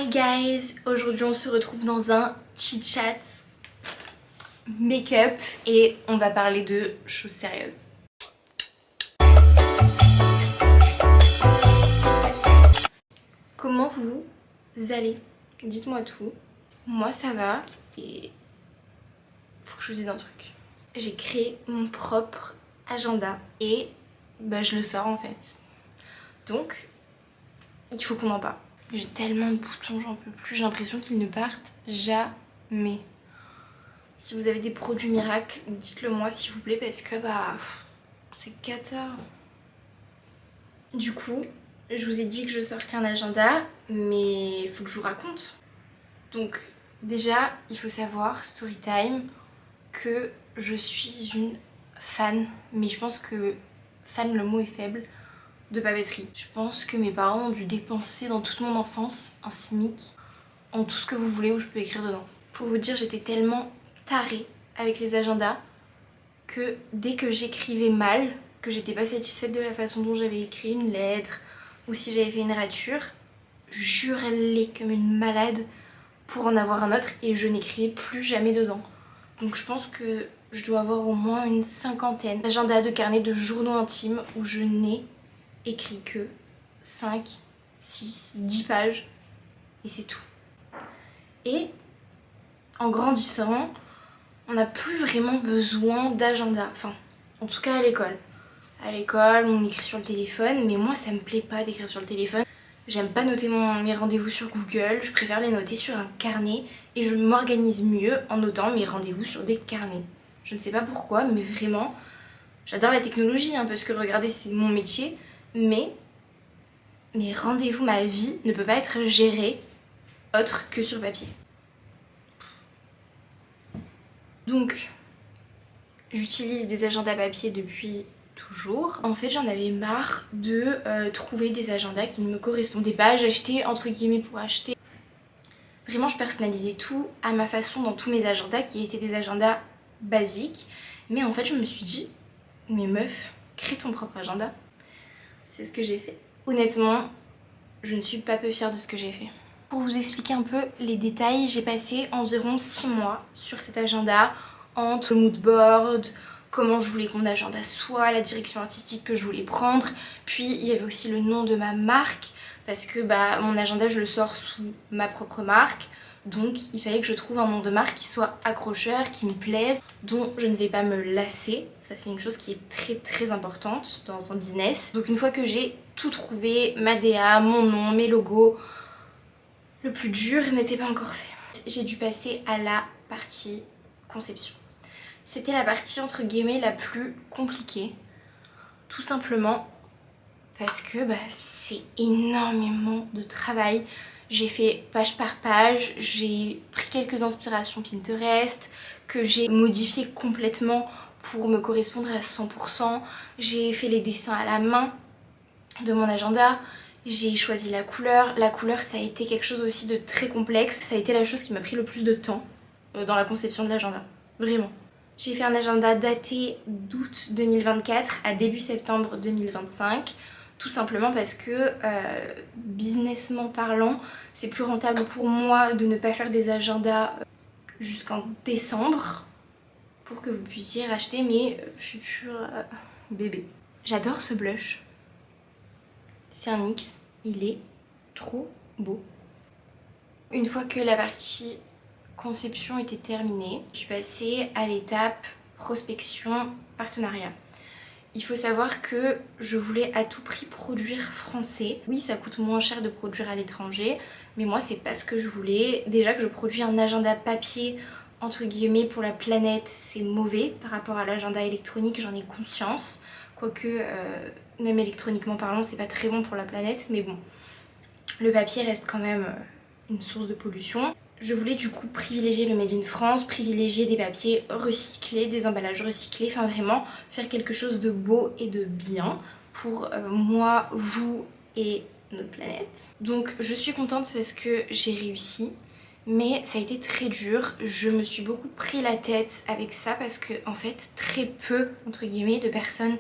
Hi guys, aujourd'hui on se retrouve dans un chit chat make-up et on va parler de choses sérieuses. Comment vous allez? Dites-moi tout. Moi ça va et faut que je vous dise un truc. J'ai créé mon propre agenda et je le sors en fait. Donc il faut qu'on en parle. J'ai tellement de boutons, j'en peux plus, j'ai l'impression qu'ils ne partent jamais. Si vous avez des produits miracles, dites-le moi s'il vous plaît parce que c'est cata. Du coup, je vous ai dit que je sortais un agenda, mais il faut que je vous raconte. Donc déjà, il faut savoir, story time, que je suis une fan, mais je pense que fan le mot est faible, de papeterie. Je pense que mes parents ont dû dépenser dans toute mon enfance un SMIC en tout ce que vous voulez où je peux écrire dedans. Pour vous dire, j'étais tellement tarée avec les agendas que dès que j'écrivais mal, que j'étais pas satisfaite de la façon dont j'avais écrit une lettre ou si j'avais fait une rature, j'hurlais comme une malade pour en avoir un autre et je n'écrivais plus jamais dedans. Donc je pense que je dois avoir au moins une cinquantaine d'agendas de carnets de journaux intimes où je n'ai écrit que 5, 6, 10 pages et c'est tout. Et en grandissant, on n'a plus vraiment besoin d'agenda. Enfin, en tout cas à l'école. À l'école, on écrit sur le téléphone, mais moi ça me plaît pas d'écrire sur le téléphone. J'aime pas noter mes rendez-vous sur Google, je préfère les noter sur un carnet et je m'organise mieux en notant mes rendez-vous sur des carnets. Je ne sais pas pourquoi, mais vraiment, j'adore la technologie parce que regardez, c'est mon métier, mais mes rendez-vous, ma vie ne peut pas être gérée autre que sur papier. Donc, j'utilise des agendas papier depuis toujours. En fait, j'en avais marre de trouver des agendas qui ne me correspondaient pas. J'achetais entre guillemets pour acheter. Vraiment, je personnalisais tout à ma façon dans tous mes agendas qui étaient des agendas basiques. Mais en fait, je me suis dit, mais meuf, crée ton propre agenda. C'est ce que j'ai fait. Honnêtement, je ne suis pas peu fière de ce que j'ai fait. Pour vous expliquer un peu les détails, j'ai passé environ 6 mois sur cet agenda entre le mood board, comment je voulais que mon agenda soit, la direction artistique que je voulais prendre, puis il y avait aussi le nom de ma marque parce que mon agenda je le sors sous ma propre marque, donc il fallait que je trouve un nom de marque qui soit accrocheur, qui me plaise, dont je ne vais pas me lasser. Ça c'est une chose qui est très très importante dans un business. Donc une fois que j'ai tout trouvé, ma DA, mon nom, mes logos, le plus dur n'était pas encore fait. J'ai dû passer à la partie conception. C'était la partie entre guillemets la plus compliquée, tout simplement parce que c'est énormément de travail. J'ai fait page par page, j'ai pris quelques inspirations Pinterest que j'ai modifiées complètement pour me correspondre à 100%. J'ai fait les dessins à la main de mon agenda. J'ai choisi la couleur. La couleur, ça a été quelque chose aussi de très complexe. Ça a été la chose qui m'a pris le plus de temps dans la conception de l'agenda. Vraiment. J'ai fait un agenda daté d'août 2024 à début septembre 2025. Tout simplement parce que, businessment parlant, c'est plus rentable pour moi de ne pas faire des agendas jusqu'en décembre pour que vous puissiez racheter mes futurs bébés. J'adore ce blush. C'est un NYX, il est trop beau. Une fois que la partie conception était terminée, je suis passée à l'étape prospection, partenariat. Il faut savoir que je voulais à tout prix produire français. Oui, ça coûte moins cher de produire à l'étranger, mais moi c'est pas ce que je voulais. Déjà que je produis un agenda papier entre guillemets pour la planète, c'est mauvais par rapport à l'agenda électronique, j'en ai conscience. Quoique, même électroniquement parlant, c'est pas très bon pour la planète, mais bon, le papier reste quand même une source de pollution. Je voulais du coup privilégier le Made in France, privilégier des papiers recyclés, des emballages recyclés, enfin vraiment faire quelque chose de beau et de bien pour moi, vous et notre planète. Donc je suis contente parce que j'ai réussi, mais ça a été très dur. Je me suis beaucoup pris la tête avec ça parce que en fait très peu, entre guillemets, de personnes,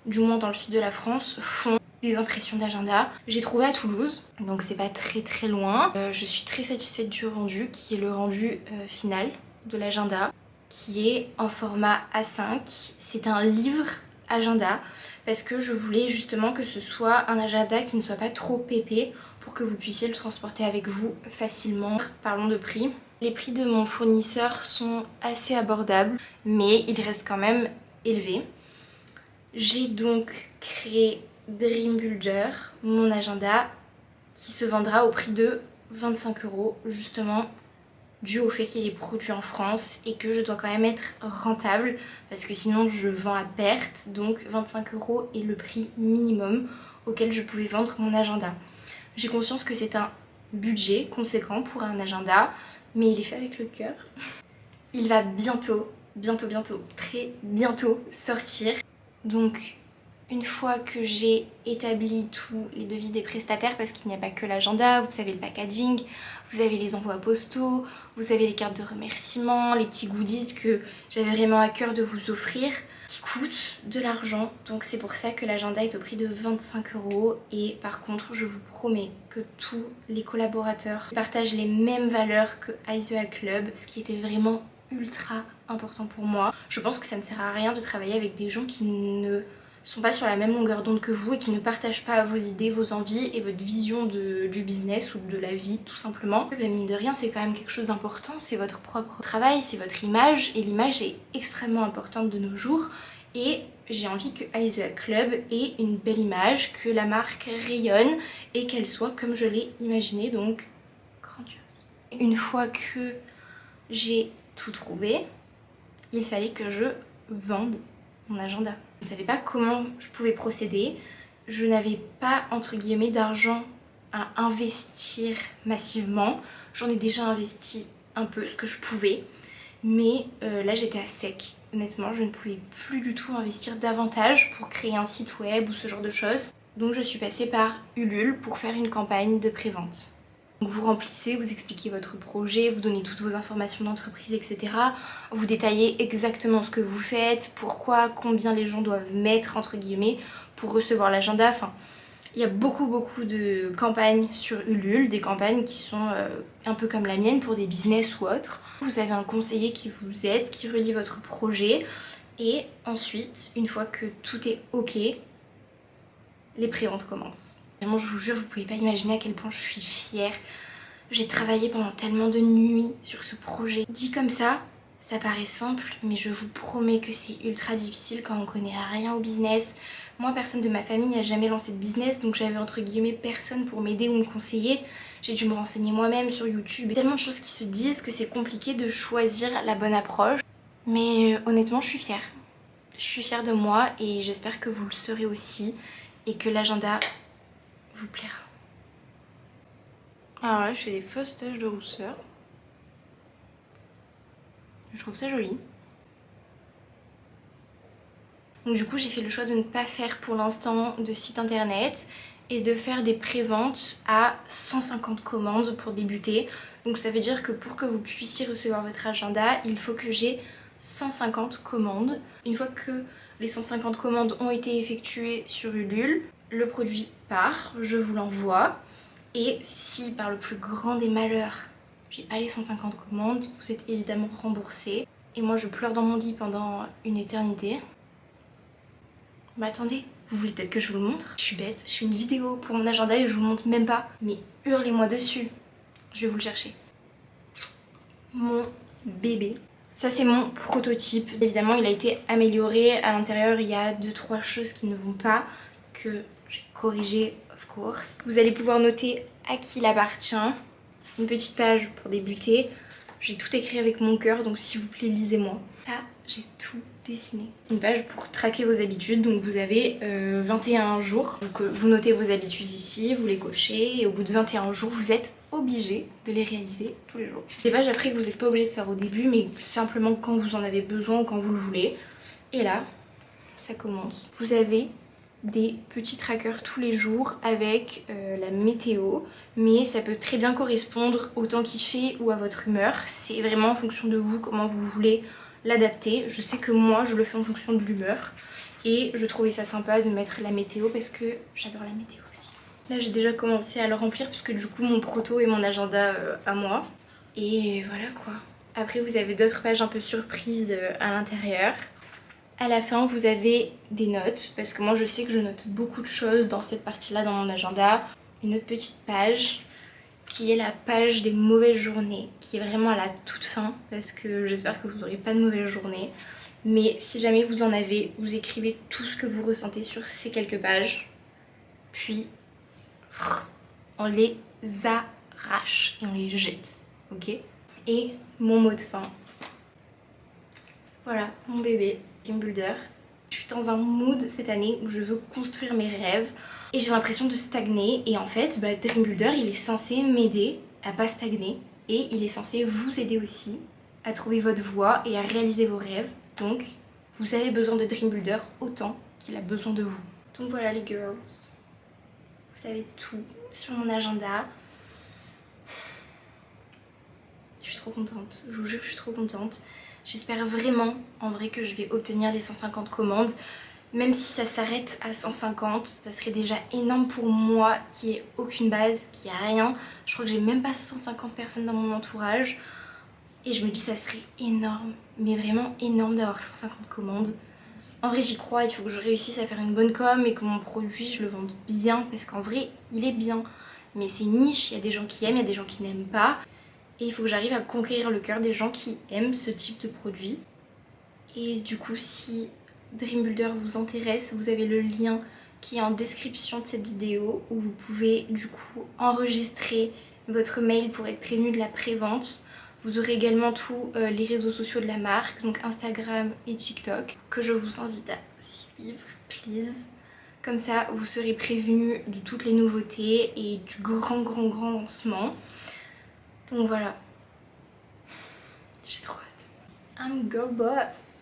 du moins dans le sud de la France, font des impressions d'agenda. J'ai trouvé à Toulouse, donc c'est pas très loin. Je suis très satisfaite du rendu, qui est le rendu final de l'agenda, qui est en format A5. C'est un livre agenda parce que je voulais justement que ce soit un agenda qui ne soit pas trop épais pour que vous puissiez le transporter avec vous facilement. Parlons de prix. Les prix de mon fournisseur sont assez abordables, mais ils restent quand même élevés. J'ai donc créé Dream Builder, mon agenda, qui se vendra au prix de 25 €, justement dû au fait qu'il est produit en France et que je dois quand même être rentable parce que sinon je vends à perte. Donc 25 € est le prix minimum auquel je pouvais vendre mon agenda. J'ai conscience que c'est un budget conséquent pour un agenda, mais il est fait avec le cœur. Il va bientôt, très bientôt sortir. Donc une fois que j'ai établi tous les devis des prestataires, parce qu'il n'y a pas que l'agenda, vous avez le packaging, vous avez les envois postaux, vous avez les cartes de remerciement, les petits goodies que j'avais vraiment à cœur de vous offrir, qui coûtent de l'argent. Donc c'est pour ça que l'agenda est au prix de 25 €. Et par contre, je vous promets que tous les collaborateurs partagent les mêmes valeurs que IZEA Club, ce qui était vraiment ultra important pour moi. Je pense que ça ne sert à rien de travailler avec des gens qui ne sont pas sur la même longueur d'onde que vous et qui ne partagent pas vos idées, vos envies et votre vision du business ou de la vie tout simplement. Mais mine de rien, c'est quand même quelque chose d'important, c'est votre propre travail, c'est votre image et l'image est extrêmement importante de nos jours et j'ai envie que IZEA Club ait une belle image, que la marque rayonne et qu'elle soit comme je l'ai imaginé, donc grandiose. Une fois que j'ai tout trouvé, il fallait que je vende mon agenda. Je ne savais pas comment je pouvais procéder. Je n'avais pas entre guillemets d'argent à investir massivement. J'en ai déjà investi un peu ce que je pouvais. Mais là j'étais à sec. Honnêtement, je ne pouvais plus du tout investir davantage pour créer un site web ou ce genre de choses. Donc je suis passée par Ulule pour faire une campagne de prévente. Donc vous remplissez, vous expliquez votre projet, vous donnez toutes vos informations d'entreprise, etc. Vous détaillez exactement ce que vous faites, pourquoi, combien les gens doivent mettre entre guillemets pour recevoir l'agenda. Enfin, il y a beaucoup de campagnes sur Ulule, des campagnes qui sont un peu comme la mienne pour des business ou autres. Vous avez un conseiller qui vous aide, qui relie votre projet et ensuite, une fois que tout est ok, les préventes commencent. Vraiment, je vous jure, vous pouvez pas imaginer à quel point je suis fière. J'ai travaillé pendant tellement de nuits sur ce projet. Dit comme ça paraît simple, mais je vous promets que c'est ultra difficile quand on connaît rien au business. Moi, personne de ma famille n'a jamais lancé de business, donc j'avais entre guillemets personne pour m'aider ou me conseiller. J'ai dû me renseigner moi-même sur YouTube. Il y a tellement de choses qui se disent que c'est compliqué de choisir la bonne approche. Mais honnêtement, je suis fière. Je suis fière de moi et j'espère que vous le serez aussi et que l'agenda vous plaira. Alors là, je fais des fausses taches de rousseur. Je trouve ça joli. Donc du coup, j'ai fait le choix de ne pas faire pour l'instant de site internet et de faire des préventes à 150 commandes pour débuter. Donc ça veut dire que pour que vous puissiez recevoir votre agenda, il faut que j'ai 150 commandes. Une fois que les 150 commandes ont été effectuées sur Ulule, le produit part, je vous l'envoie. Et si par le plus grand des malheurs, j'ai pas les 150 commandes, vous êtes évidemment remboursé. Et moi je pleure dans mon lit pendant une éternité. Mais attendez, vous voulez peut-être que je vous le montre? Je suis bête, je fais une vidéo pour mon agenda et je vous le montre même pas. Mais hurlez-moi dessus, je vais vous le chercher. Mon bébé. Ça c'est mon prototype. Évidemment il a été amélioré. À l'intérieur il y a 2-3 choses qui ne vont pas, que j'ai corrigé of course. Vous allez pouvoir noter à qui il appartient. Une petite page pour débuter. J'ai tout écrit avec mon cœur, donc s'il vous plaît lisez-moi. Ça, j'ai tout dessiné. Une page pour traquer vos habitudes, donc vous avez 21 jours. Donc vous notez vos habitudes ici, vous les cochez et au bout de 21 jours vous êtes obligé de les réaliser tous les jours. Des pages après que vous n'êtes pas obligé de faire au début, mais simplement quand vous en avez besoin ou quand vous le voulez. Et là, ça commence. Vous avez des petits trackers tous les jours avec la météo, mais ça peut très bien correspondre au temps qu'il fait ou à votre humeur. C'est vraiment en fonction de vous comment vous voulez l'adapter. Je sais que moi je le fais en fonction de l'humeur. Et je trouvais ça sympa de mettre la météo parce que j'adore la météo aussi. Là j'ai déjà commencé à le remplir puisque du coup mon proto et mon agenda à moi. Et voilà quoi. Après vous avez d'autres pages un peu surprises à l'intérieur. À la fin vous avez des notes parce que moi je sais que je note beaucoup de choses dans cette partie-là dans mon agenda. Une autre petite page qui est la page des mauvaises journées, qui est vraiment à la toute fin parce que j'espère que vous n'aurez pas de mauvaises journées. Mais si jamais vous en avez, vous écrivez tout ce que vous ressentez sur ces quelques pages, puis on les arrache et on les jette, ok? Et mon mot de fin, voilà, mon bébé, Dream Builder. Je suis dans un mood cette année où je veux construire mes rêves et j'ai l'impression de stagner. Et en fait, Dream Builder, il est censé m'aider à pas stagner et il est censé vous aider aussi à trouver votre voie et à réaliser vos rêves. Donc, vous avez besoin de Dream Builder autant qu'il a besoin de vous. Donc voilà les girls, vous savez tout sur mon agenda. Je suis trop contente, je vous jure que je suis trop contente. J'espère vraiment, en vrai, que je vais obtenir les 150 commandes. Même si ça s'arrête à 150, ça serait déjà énorme pour moi qui ai aucune base, qui a rien. Je crois que j'ai même pas 150 personnes dans mon entourage. Et je me dis ça serait énorme, mais vraiment énorme d'avoir 150 commandes. En vrai j'y crois, il faut que je réussisse à faire une bonne com et que mon produit je le vende bien parce qu'en vrai il est bien. Mais c'est une niche, il y a des gens qui aiment, il y a des gens qui n'aiment pas. Et il faut que j'arrive à conquérir le cœur des gens qui aiment ce type de produit. Et du coup si Dream Builder vous intéresse, vous avez le lien qui est en description de cette vidéo où vous pouvez du coup enregistrer votre mail pour être prévenu de la prévente. Vous aurez également tous les réseaux sociaux de la marque, donc Instagram et TikTok, que je vous invite à suivre, please. Comme ça, vous serez prévenus de toutes les nouveautés et du grand lancement. Donc voilà. J'ai trop hâte. I'm girl boss.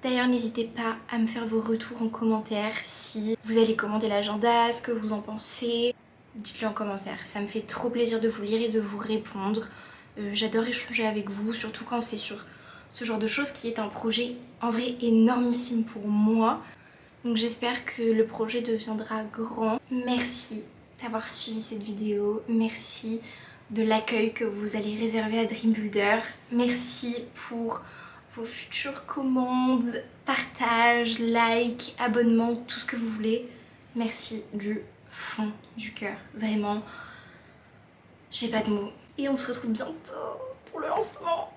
D'ailleurs, n'hésitez pas à me faire vos retours en commentaire si vous allez commander l'agenda, ce que vous en pensez. Dites-le en commentaire, ça me fait trop plaisir de vous lire et de vous répondre. J'adore échanger avec vous, surtout quand c'est sur ce genre de choses qui est un projet en vrai énormissime pour moi. Donc j'espère que le projet deviendra grand. Merci d'avoir suivi cette vidéo, merci de l'accueil que vous allez réserver à Dream Builder. Merci pour vos futures commandes, partage, like, abonnement, tout ce que vous voulez. Merci du fond du cœur, vraiment. J'ai pas de mots. Et on se retrouve bientôt pour le lancement.